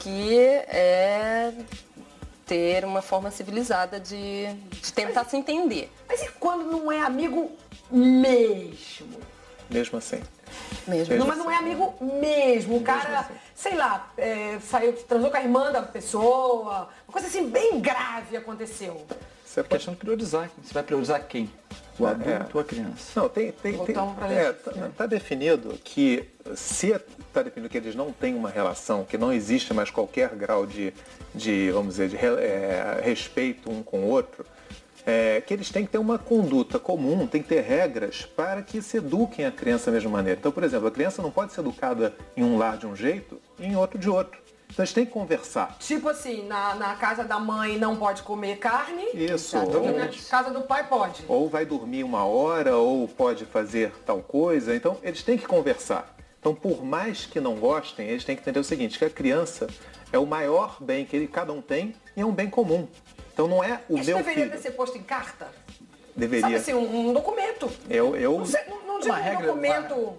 que é ter uma forma civilizada de tentar se entender. Mas e quando não é amigo mesmo? Mesmo assim. Mesmo. Não, mas não é amigo mesmo. O cara, assim. sei lá, saiu, transou com a irmã da pessoa, uma coisa assim bem grave aconteceu. Você É questão de priorizar. Você vai priorizar quem? O adulto ou a criança? Não, Voltamos pra lei. tá definido que, se está definido que eles não têm uma relação, que não existe mais qualquer grau de vamos dizer, de respeito um com o outro, que eles têm que ter uma conduta comum, tem que ter regras para que se eduquem a criança da mesma maneira. Então, por exemplo, a criança não pode ser educada em um lar de um jeito e em outro de outro. Então, eles têm que conversar. Tipo assim, na casa da mãe não pode comer carne. Isso. E na casa do pai pode. Ou vai dormir 1 hora, ou pode fazer tal coisa. Então, eles têm que conversar. Então, por mais que não gostem, eles têm que entender o seguinte, que a criança é o maior bem que cada um tem e é um bem comum. Então, não é o Isso meu deveria filho. ser posto em carta? Deveria. Sabe assim, um documento. Não digo regra, documento...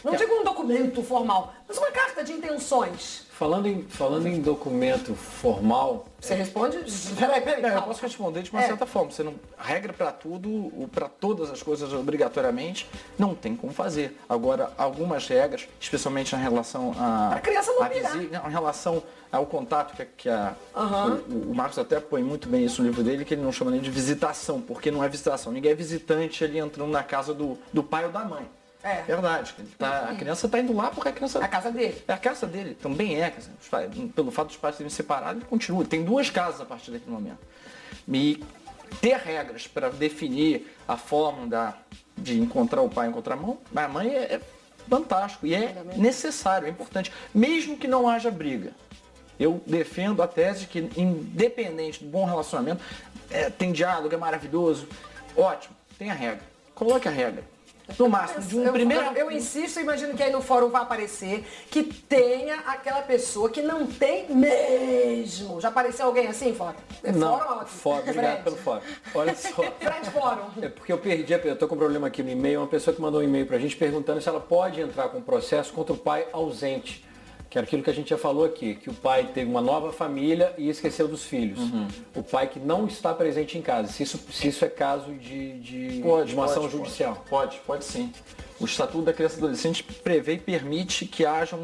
Não digo um documento formal, mas uma carta de intenções. Falando em documento formal... Você responde? Peraí, Eu calma. posso responder de uma certa forma. Você não regra para tudo, para todas as coisas obrigatoriamente, não tem como fazer. Agora, algumas regras, especialmente em relação A criança não pirar. em relação ao contato o Marcos até põe muito bem isso no livro dele, que ele não chama nem de visitação, porque não é visitação. Ninguém é visitante ali entrando na casa do pai ou da mãe. É. Verdade. A criança está indo lá porque a criança... A casa dele. É a casa dele, também é. Pelo fato dos pais serem separados, ele continua. Tem 2 casas a partir daquele momento. E ter regras para definir a forma de encontrar o pai e encontrar a mãe é fantástico. E é necessário, é importante. Mesmo que não haja briga. Eu defendo a tese de que, independente do bom relacionamento, tem diálogo, é maravilhoso. Ótimo, tem a regra. Coloque a regra. No máximo, de um primeiro... Eu insisto, imagino que aí no fórum vai aparecer que tenha aquela pessoa que não tem mesmo. Já apareceu alguém assim, fora? Não, fórum, obrigado pelo fórum. Olha só. Fred Fórum. É porque eu tô com um problema aqui no e-mail, uma pessoa que mandou um e-mail pra gente perguntando se ela pode entrar com processo contra o pai ausente. Que era aquilo que a gente já falou aqui, que o pai teve uma nova família e esqueceu dos filhos. O pai que não está presente em casa. Se isso é caso de uma ação judicial. Pode sim. O Estatuto da Criança e Adolescente prevê e permite que haja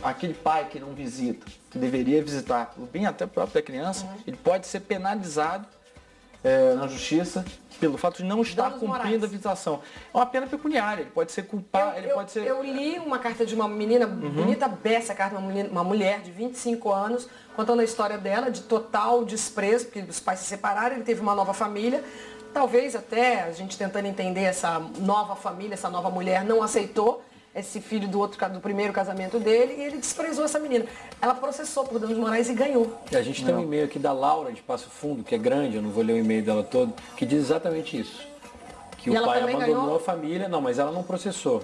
aquele pai que não visita, que deveria visitar, o bem até próprio da criança, ele pode ser penalizado na justiça pelo fato de não estar Danos cumprindo morais. a visitação. É uma pena pecuniária, ele pode ser culpado, Eu li uma carta de uma menina, bonita beça carta, uma mulher de 25 anos, contando a história dela, de total desprezo, porque os pais se separaram, ele teve uma nova família. Talvez até a gente tentando entender essa nova família, essa nova mulher não aceitou esse filho do primeiro casamento dele e ele desprezou essa menina. Ela processou por danos morais e ganhou. A gente tem um e-mail aqui da Laura de Passo Fundo, que é grande, eu não vou ler o e-mail dela todo, que diz exatamente isso. Que E o ela pai também abandonou ganhou? a família, não, mas ela não processou.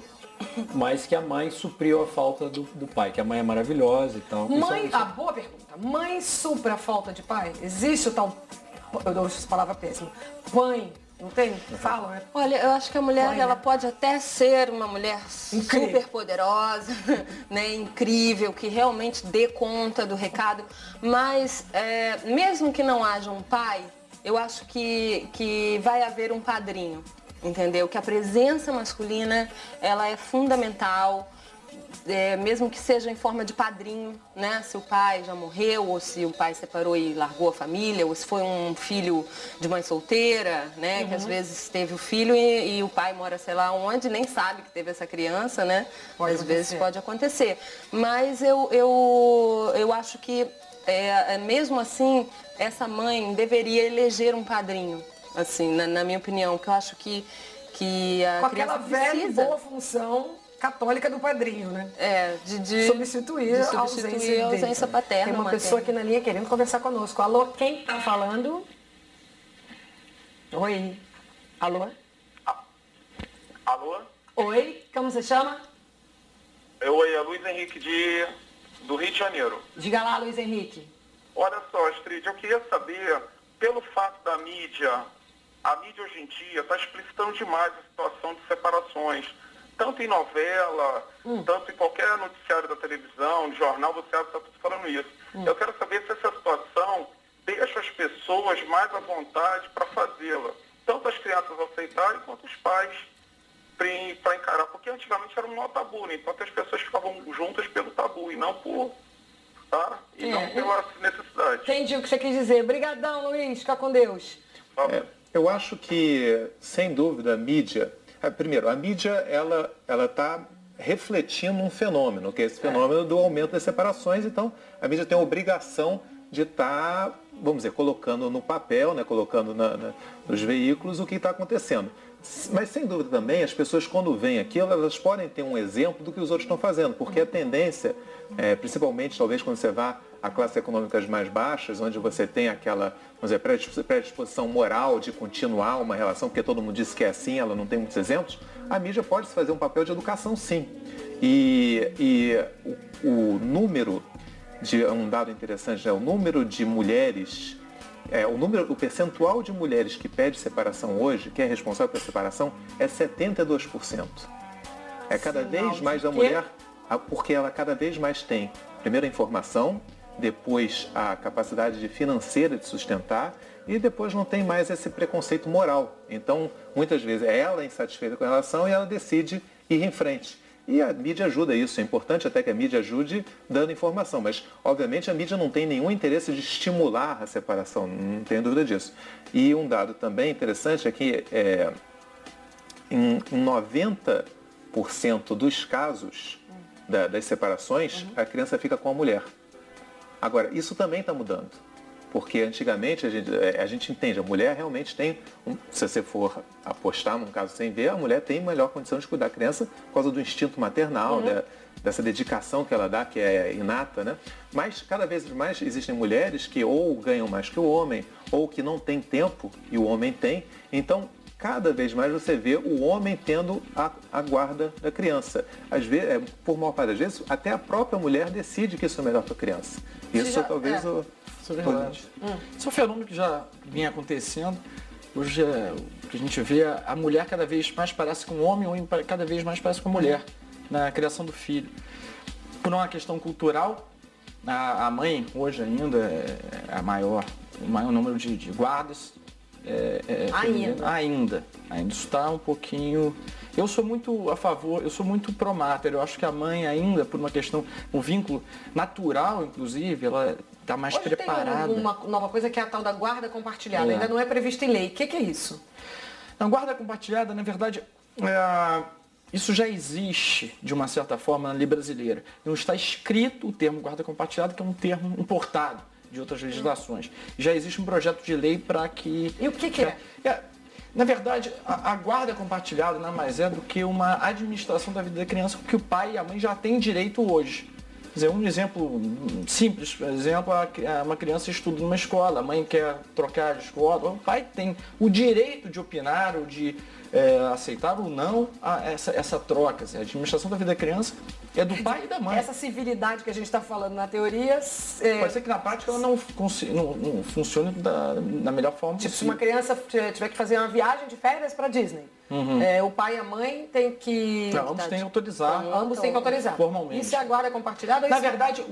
Mas que a mãe supriu a falta do pai, que a mãe é maravilhosa e tal. Mãe, Isso- boa pergunta. Mãe supra a falta de pai? Existe o tal, eu dou essa palavra péssima, pai, não tem? Falam, né? Olha, eu acho que a mulher, ela pode até ser uma mulher Incrível. super poderosa, né, incrível, que realmente dê conta do recado, mas mesmo que não haja um pai, eu acho que vai haver um padrinho, entendeu? Que a presença masculina, ela é fundamental, mesmo que seja em forma de padrinho, né? Se o pai já morreu, ou se o pai separou e largou a família, ou se foi um filho de mãe solteira, né? Que às vezes teve o filho e o pai mora sei lá onde, nem sabe que teve essa criança, né? Pode às vezes acontecer. pode acontecer. Mas eu acho que, mesmo assim, essa mãe deveria eleger um padrinho, assim, na minha opinião, que eu acho que a Com criança aquela velha e precisa. boa função católica do padrinho, né? De Substituir a ausência a ausência dele. paterna. Tem uma materna. pessoa aqui na linha querendo conversar conosco. Alô, quem tá falando? Oi. Alô? Alô? Oi, como você chama? Oi, é Luiz Henrique do Rio de Janeiro. Diga lá, Luiz Henrique. Olha só, Astrid, eu queria saber, pelo fato da mídia, a mídia hoje em dia está explicitando demais a situação de separações. tanto em novela, tanto em qualquer noticiário da televisão, de jornal, você está falando isso. Eu quero saber se essa situação deixa as pessoas mais à vontade para fazê-la. Tanto as crianças aceitarem quanto os pais para encarar. Porque antigamente era um maior tabu, né? Então as pessoas ficavam juntas pelo tabu e não por... Tá? E não pela necessidade. Entendi o que você quis dizer. Obrigadão, Luiz. Fica com Deus. Eu acho que, sem dúvida, a mídia... Primeiro, a mídia, ela está refletindo um fenômeno, que é esse fenômeno do aumento das separações. Então, a mídia tem a obrigação de estar, vamos dizer, colocando no papel, né, colocando nos veículos o que está acontecendo. Mas, sem dúvida também, as pessoas, quando veem aquilo, elas podem ter um exemplo do que os outros estão fazendo, porque a tendência, principalmente, talvez, quando você vá a classes econômicas mais baixas, onde você tem aquela, vamos dizer, predisposição moral de continuar uma relação, porque todo mundo diz que é assim, ela não tem muitos exemplos, a mídia pode fazer um papel de educação, sim. E o número, um dado interessante, o número de mulheres... o percentual de mulheres que pede separação hoje, que é responsável pela separação, é 72%. É cada vez mais a mulher, porque ela cada vez mais tem, primeiro, a informação, depois a capacidade financeira de sustentar e depois não tem mais esse preconceito moral. Então, muitas vezes é ela insatisfeita com a relação e ela decide ir em frente. E a mídia ajuda isso, é importante até que a mídia ajude dando informação, mas obviamente a mídia não tem nenhum interesse de estimular a separação, não tenho dúvida disso. E um dado também interessante é que em 90% dos casos das separações, a criança fica com a mulher. Agora, isso também está mudando. Porque antigamente a gente entende, a mulher realmente tem, se você for apostar num caso sem ver, a mulher tem melhor condição de cuidar da criança por causa do instinto maternal, dessa dedicação que ela dá, que é inata, né? Mas cada vez mais existem mulheres que ou ganham mais que o homem, ou que não têm tempo e o homem tem. Então, cada vez mais você vê o homem tendo a guarda da criança. Às vezes, por maior parte das vezes, até a própria mulher decide que isso é melhor para a criança. Isso talvez... Isso é verdade. Isso é um fenômeno que já vinha acontecendo. Hoje o que a gente vê, a mulher cada vez mais parece com o homem cada vez mais parece com a mulher na criação do filho. Por uma questão cultural, a mãe hoje ainda é o maior número de guardas. Ainda está um pouquinho... Eu sou muito a favor, eu sou muito pró-mater. Eu acho que a mãe ainda, por uma questão, um vínculo natural, inclusive, ela está mais hoje preparada. Tem uma nova coisa que é a tal da guarda compartilhada. Ainda não é prevista em lei. O que é isso? A guarda compartilhada, na verdade, isso já existe, de uma certa forma, na lei brasileira. Não está escrito o termo guarda compartilhada, que é um termo importado de outras legislações. Já existe um projeto de lei para que... E o que é? Na verdade, a guarda compartilhada nada mais é do que uma administração da vida da criança que o pai e a mãe já têm direito hoje. Quer dizer, um exemplo simples, por exemplo, uma criança estuda numa escola, a mãe quer trocar de escola, o pai tem o direito de opinar ou de aceitar ou não essa troca. A administração da vida da criança é do pai e da mãe. Essa civilidade que a gente está falando na teoria... Pode ser que na prática ela não funcione da melhor forma possível. Se uma criança tiver que fazer uma viagem de férias para Disney, o pai e a mãe têm que... Não, ambos têm que autorizar. Ambos têm que autorizar. Formalmente. Isso é a guarda compartilhada? Na verdade,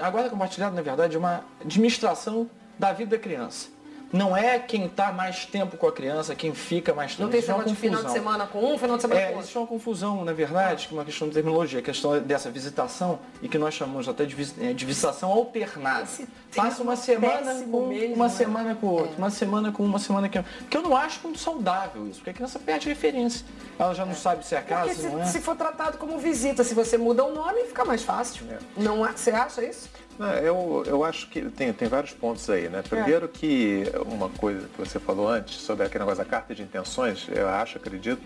a guarda compartilhada, na verdade, é uma administração da vida da criança. Não é quem está mais tempo com a criança, quem fica mais tempo. Não tem esse de final de semana com um, final de semana com outro. Isso é uma confusão, na verdade, que é uma questão de terminologia, a questão dessa visitação, e que nós chamamos até de visitação alternada. Passa uma semana com uma semana com outra, uma semana com uma semana com outra. Porque eu não acho muito saudável isso, porque a criança perde referência. Ela já não sabe se é a casa, porque não é? Se for tratado como visita, se você muda o nome, fica mais fácil. Não, você acha isso? Eu acho que tem vários pontos aí, né? Primeiro que uma coisa que você falou antes, sobre aquele negócio da carta de intenções, eu acredito,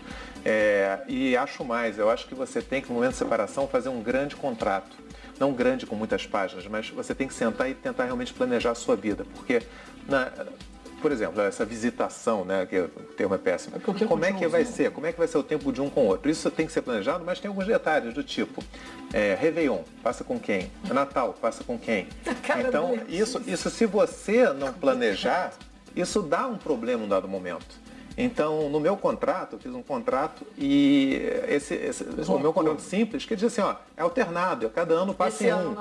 e acho mais, eu acho que você tem que, no momento de separação, fazer um grande contrato. Não grande com muitas páginas, mas você tem que sentar e tentar realmente planejar a sua vida, porque... Por exemplo, essa visitação, né, que o termo é péssimo. Como é que vai ser? Como é que vai ser o tempo de um com o outro? Isso tem que ser planejado, mas tem alguns detalhes do tipo, Réveillon, passa com quem? Natal, passa com quem? Então, isso se você não planejar, isso dá um problema num dado momento. Então, no meu contrato, eu fiz um contrato e o meu contrato simples, que diz assim, ó, é alternado, cada ano passa em um.